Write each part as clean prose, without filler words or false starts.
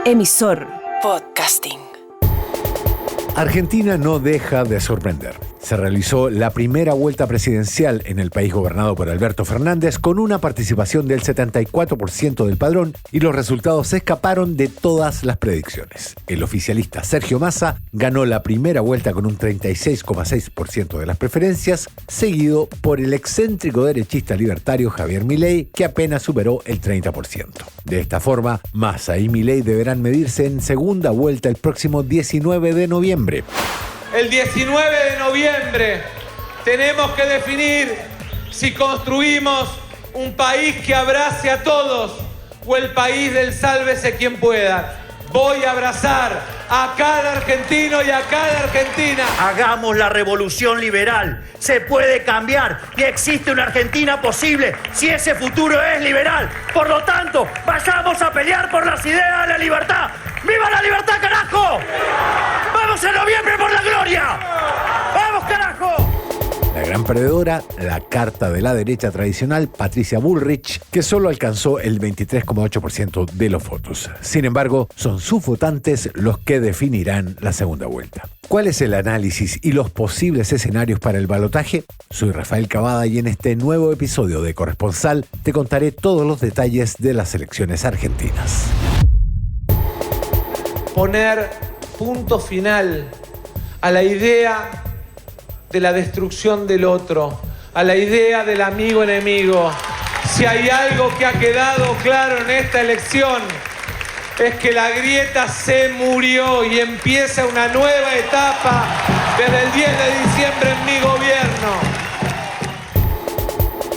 Emisor Podcasting. Argentina no deja de sorprender. Se realizó la primera vuelta presidencial en el país gobernado por Alberto Fernández con una participación del 74% del padrón y los resultados se escaparon de todas las predicciones. El oficialista Sergio Massa ganó la primera vuelta con un 36,6% de las preferencias, seguido por el excéntrico derechista libertario Javier Milei, que apenas superó el 30%. De esta forma, Massa y Milei deberán medirse en segunda vuelta el próximo 19 de noviembre. El 19 de noviembre tenemos que definir si construimos un país que abrace a todos o el país del sálvese quien pueda. Voy a abrazar a cada argentino y a cada argentina. Hagamos la revolución liberal. Se puede cambiar y existe una Argentina posible si ese futuro es liberal. Por lo tanto, vayamos a pelear por las ideas de la libertad. ¡Viva la libertad, carajo! ¡Vamos en noviembre por la gloria! ¡Vamos, carajo! La gran perdedora, la carta de la derecha tradicional, Patricia Bullrich, que solo alcanzó el 23,8% de los votos. Sin embargo, son sus votantes los que definirán la segunda vuelta. ¿Cuál es el análisis y los posibles escenarios para el balotaje? Soy Rafael Cavada y en este nuevo episodio de Corresponsal te contaré todos los detalles de las elecciones argentinas. Poner punto final a la idea de la destrucción del otro, a la idea del amigo-enemigo. Si hay algo que ha quedado claro en esta elección, es que la grieta se murió y empieza una nueva etapa desde el 10 de diciembre en mi gobierno.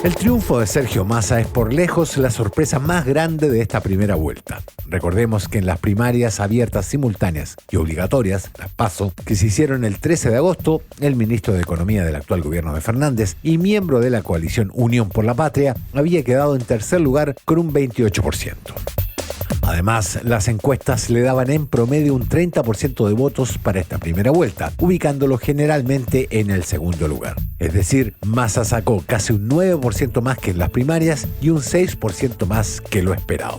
El triunfo de Sergio Massa es por lejos la sorpresa más grande de esta primera vuelta. Recordemos que en las primarias abiertas, simultáneas y obligatorias, las PASO, que se hicieron el 13 de agosto, el ministro de Economía del actual gobierno de Fernández y miembro de la coalición Unión por la Patria había quedado en tercer lugar con un 28%. Además, las encuestas le daban en promedio un 30% de votos para esta primera vuelta, ubicándolo generalmente en el segundo lugar. Es decir, Massa sacó casi un 9% más que en las primarias y un 6% más que lo esperado.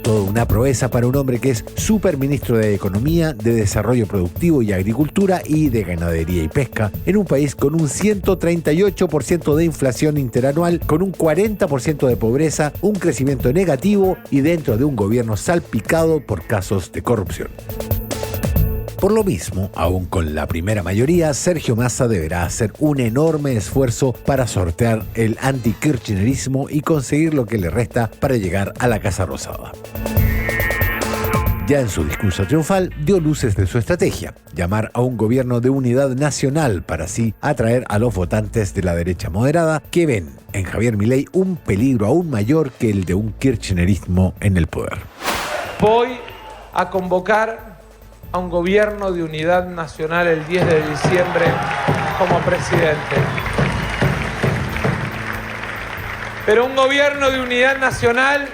Toda una proeza para un hombre que es superministro de Economía, de Desarrollo Productivo y Agricultura y de Ganadería y Pesca, en un país con un 138% de inflación interanual, con un 40% de pobreza, un crecimiento negativo y dentro de un gobierno salpicado por casos de corrupción. Por lo mismo, aún con la primera mayoría, Sergio Massa deberá hacer un enorme esfuerzo para sortear el antikirchnerismo y conseguir lo que le resta para llegar a la Casa Rosada. Ya en su discurso triunfal dio luces de su estrategia, llamar a un gobierno de unidad nacional para así atraer a los votantes de la derecha moderada que ven en Javier Milei un peligro aún mayor que el de un kirchnerismo en el poder. Voy a convocar a un gobierno de unidad nacional el 10 de diciembre como presidente. Pero un gobierno de unidad nacional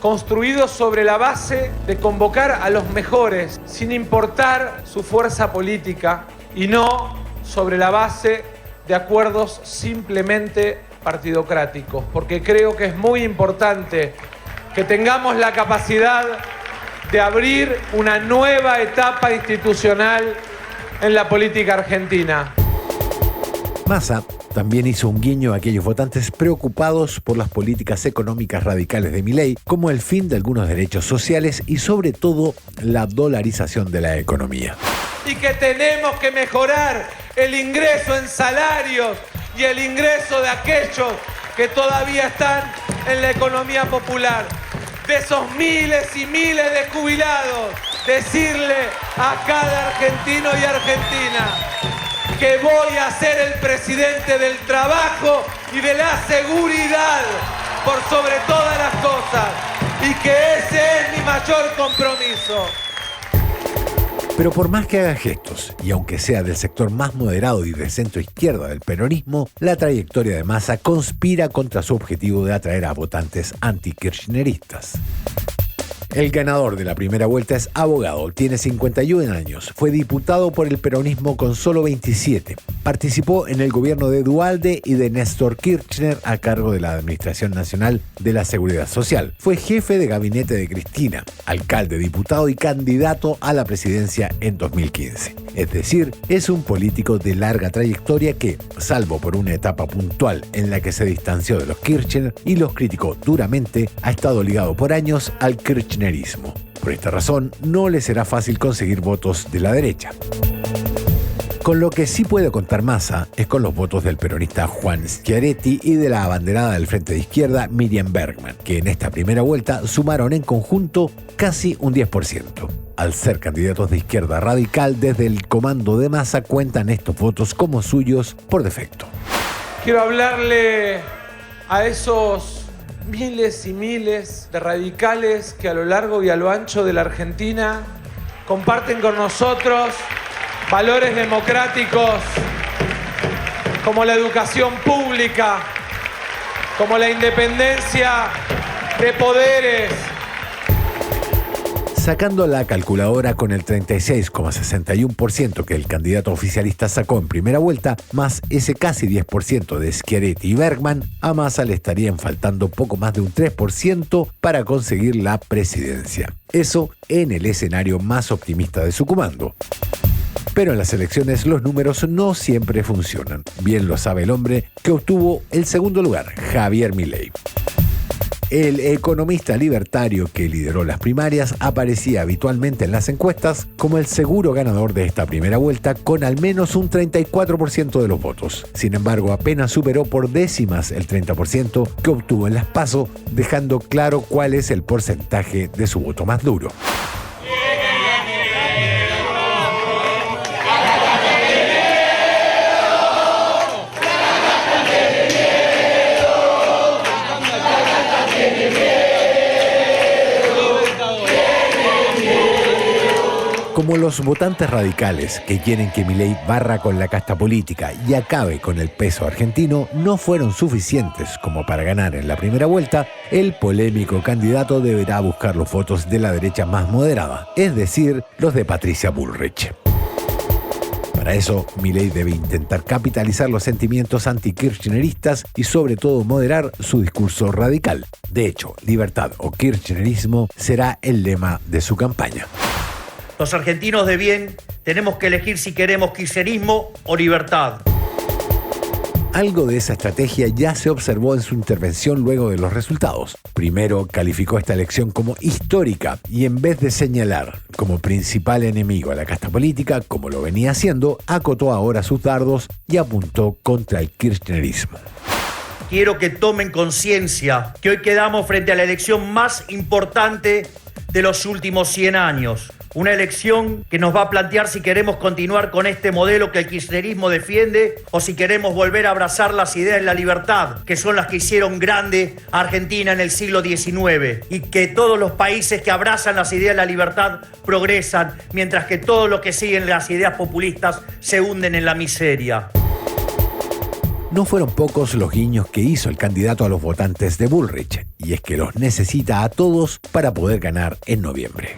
construido sobre la base de convocar a los mejores, sin importar su fuerza política, y no sobre la base de acuerdos simplemente partidocráticos, porque creo que es muy importante que tengamos la capacidad de abrir una nueva etapa institucional en la política argentina. Massa también hizo un guiño a aquellos votantes preocupados por las políticas económicas radicales de Milei, como el fin de algunos derechos sociales y sobre todo la dolarización de la economía. Y que tenemos que mejorar el ingreso en salarios y el ingreso de aquellos que todavía están en la economía popular. De esos miles y miles de jubilados, decirle a cada argentino y argentina que voy a ser el presidente del trabajo y de la seguridad por sobre todas las cosas, y que ese es mi mayor compromiso. Pero por más que haga gestos, y aunque sea del sector más moderado y de centro izquierda del peronismo, la trayectoria de Massa conspira contra su objetivo de atraer a votantes antikirchneristas. El ganador de la primera vuelta es abogado, tiene 51 años, fue diputado por el peronismo con solo 27. Participó en el gobierno de Duhalde y de Néstor Kirchner a cargo de la Administración Nacional de la Seguridad Social. Fue jefe de gabinete de Cristina, alcalde, diputado y candidato a la presidencia en 2015. Es decir, es un político de larga trayectoria que, salvo por una etapa puntual en la que se distanció de los Kirchner y los criticó duramente, ha estado ligado por años al kirchnerismo. Por esta razón, no le será fácil conseguir votos de la derecha. Con lo que sí puede contar Massa es con los votos del peronista Juan Schiaretti y de la abanderada del Frente de Izquierda Miriam Bergman, que en esta primera vuelta sumaron en conjunto casi un 10%. Al ser candidatos de izquierda radical, desde el comando de Massa cuentan estos votos como suyos por defecto. Quiero hablarle a esos miles y miles de radicales que a lo largo y a lo ancho de la Argentina comparten con nosotros valores democráticos como la educación pública, como la independencia de poderes. Sacando la calculadora con el 36,61% que el candidato oficialista sacó en primera vuelta, más ese casi 10% de Schiaretti y Bergman, a Massa le estarían faltando poco más de un 3% para conseguir la presidencia. Eso en el escenario más optimista de su comando. Pero en las elecciones los números no siempre funcionan. Bien lo sabe el hombre que obtuvo el segundo lugar, Javier Milei. El economista libertario que lideró las primarias aparecía habitualmente en las encuestas como el seguro ganador de esta primera vuelta con al menos un 34% de los votos. Sin embargo, apenas superó por décimas el 30% que obtuvo en las PASO, dejando claro cuál es el porcentaje de su voto más duro. Como los votantes radicales que quieren que Milei barra con la casta política y acabe con el peso argentino no fueron suficientes como para ganar en la primera vuelta, el polémico candidato deberá buscar los votos de la derecha más moderada, es decir, los de Patricia Bullrich. Para eso, Milei debe intentar capitalizar los sentimientos anti-kirchneristas y sobre todo moderar su discurso radical. De hecho, libertad o kirchnerismo será el lema de su campaña. Los argentinos de bien tenemos que elegir si queremos kirchnerismo o libertad. Algo de esa estrategia ya se observó en su intervención luego de los resultados. Primero calificó esta elección como histórica y en vez de señalar como principal enemigo a la casta política, como lo venía haciendo, acotó ahora sus dardos y apuntó contra el kirchnerismo. Quiero que tomen conciencia que hoy quedamos frente a la elección más importante de los últimos 100 años. Una elección que nos va a plantear si queremos continuar con este modelo que el kirchnerismo defiende o si queremos volver a abrazar las ideas de la libertad, que son las que hicieron grande a Argentina en el siglo XIX, y que todos los países que abrazan las ideas de la libertad progresan, mientras que todos los que siguen las ideas populistas se hunden en la miseria. No fueron pocos los guiños que hizo el candidato a los votantes de Bullrich, y es que los necesita a todos para poder ganar en noviembre.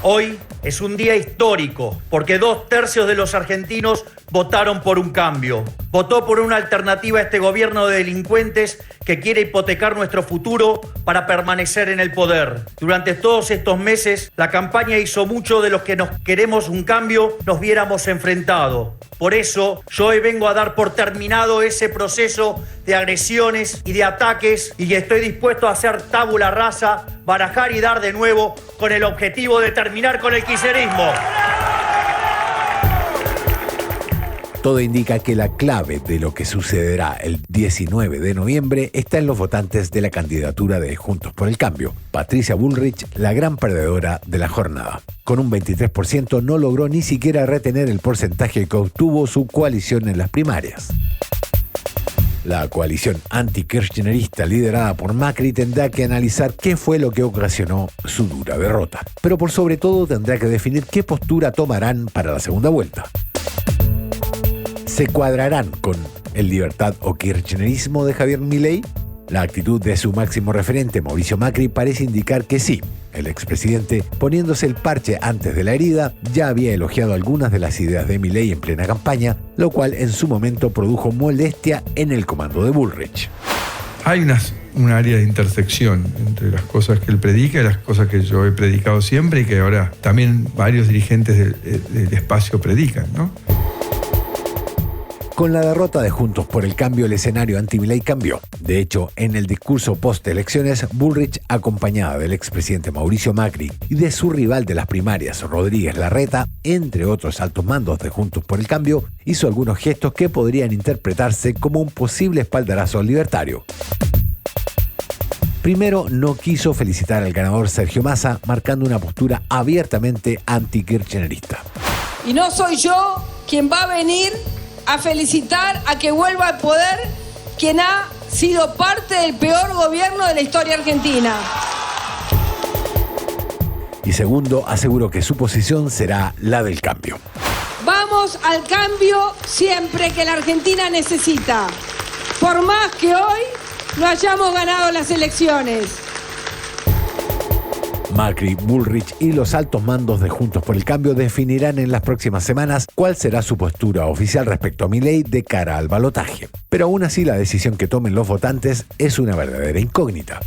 Hoy es un día histórico porque 2/3 de los argentinos votaron por un cambio. Votó por una alternativa a este gobierno de delincuentes que quiere hipotecar nuestro futuro para permanecer en el poder. Durante todos estos meses, la campaña hizo mucho de los que nos queremos un cambio nos viéramos enfrentados. Por eso, yo hoy vengo a dar por terminado ese proceso de agresiones y de ataques y estoy dispuesto a hacer tabula rasa, barajar y dar de nuevo con el objetivo de terminar con el kirchnerismo. Todo indica que la clave de lo que sucederá el 19 de noviembre está en los votantes de la candidatura de Juntos por el Cambio. Patricia Bullrich, la gran perdedora de la jornada. Con un 23% no logró ni siquiera retener el porcentaje que obtuvo su coalición en las primarias. La coalición anti-kirchnerista liderada por Macri tendrá que analizar qué fue lo que ocasionó su dura derrota. Pero por sobre todo tendrá que definir qué postura tomarán para la segunda vuelta. ¿Se cuadrarán con el libertad o kirchnerismo de Javier Milei? La actitud de su máximo referente, Mauricio Macri, parece indicar que sí. El expresidente, poniéndose el parche antes de la herida, ya había elogiado algunas de las ideas de Milei en plena campaña, lo cual en su momento produjo molestia en el comando de Bullrich. Hay un área de intersección entre las cosas que él predica y las cosas que yo he predicado siempre y que ahora también varios dirigentes del espacio predican, ¿no? Con la derrota de Juntos por el Cambio, el escenario anti-Milei cambió. De hecho, en el discurso post-elecciones, Bullrich, acompañada del expresidente Mauricio Macri y de su rival de las primarias, Rodríguez Larreta, entre otros altos mandos de Juntos por el Cambio, hizo algunos gestos que podrían interpretarse como un posible espaldarazo al libertario. Primero, no quiso felicitar al ganador Sergio Massa, marcando una postura abiertamente anti-kirchnerista. Y no soy yo quien va a venir a felicitar a que vuelva al poder quien ha sido parte del peor gobierno de la historia argentina. Y segundo, aseguró que su posición será la del cambio. Vamos al cambio siempre que la Argentina necesita, por más que hoy no hayamos ganado las elecciones. Macri, Bullrich y los altos mandos de Juntos por el Cambio definirán en las próximas semanas cuál será su postura oficial respecto a Milei de cara al balotaje. Pero aún así la decisión que tomen los votantes es una verdadera incógnita.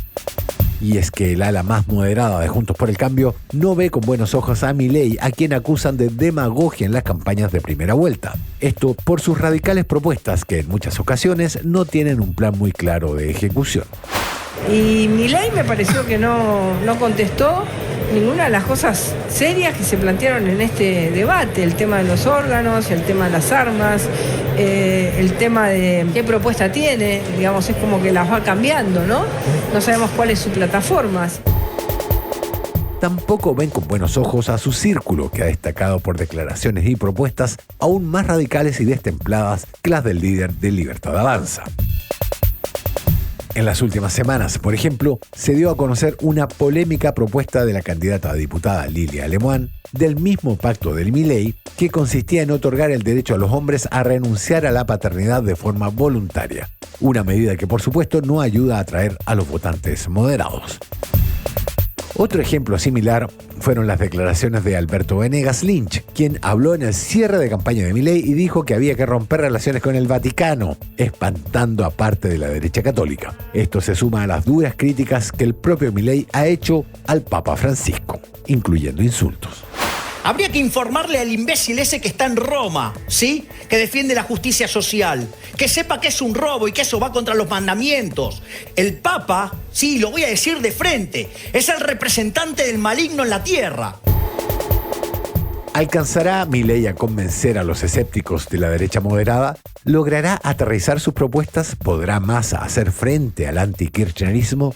Y es que el ala más moderada de Juntos por el Cambio no ve con buenos ojos a Milei, a quien acusan de demagogia en las campañas de primera vuelta. Esto por sus radicales propuestas que en muchas ocasiones no tienen un plan muy claro de ejecución. Y Milei me pareció que no contestó ninguna de las cosas serias que se plantearon en este debate. El tema de los órganos, el tema de las armas, el tema de qué propuesta tiene. Digamos, es como que las va cambiando, ¿no? No sabemos cuál es su plataforma. Tampoco ven con buenos ojos a su círculo, que ha destacado por declaraciones y propuestas aún más radicales y destempladas que las del líder de Libertad Avanza. En las últimas semanas, por ejemplo, se dio a conocer una polémica propuesta de la candidata a diputada Lilia Lemoine del mismo pacto del Milei, que consistía en otorgar el derecho a los hombres a renunciar a la paternidad de forma voluntaria. Una medida que, por supuesto, no ayuda a atraer a los votantes moderados. Otro ejemplo similar fueron las declaraciones de Alberto Venegas Lynch, quien habló en el cierre de campaña de Milei y dijo que había que romper relaciones con el Vaticano, espantando a parte de la derecha católica. Esto se suma a las duras críticas que el propio Milei ha hecho al Papa Francisco, incluyendo insultos. Habría que informarle al imbécil ese que está en Roma, ¿sí? Que defiende la justicia social. Que sepa que es un robo y que eso va contra los mandamientos. El Papa, sí, lo voy a decir de frente, es el representante del maligno en la tierra. ¿Alcanzará Milei a convencer a los escépticos de la derecha moderada? ¿Logrará aterrizar sus propuestas? ¿Podrá Massa hacer frente al antikirchnerismo?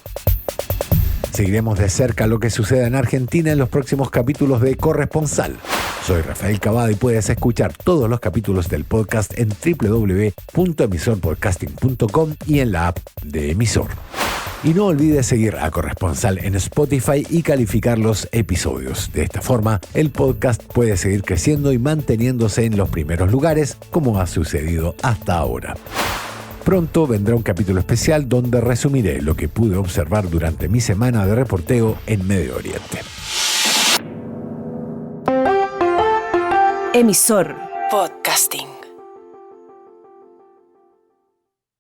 Seguiremos de cerca lo que suceda en Argentina en los próximos capítulos de Corresponsal. Soy Rafael Cavada y puedes escuchar todos los capítulos del podcast en www.emisorpodcasting.com y en la app de Emisor. Y no olvides seguir a Corresponsal en Spotify y calificar los episodios. De esta forma, el podcast puede seguir creciendo y manteniéndose en los primeros lugares, como ha sucedido hasta ahora. Pronto vendrá un capítulo especial donde resumiré lo que pude observar durante mi semana de reporteo en Medio Oriente. Emisor Podcasting.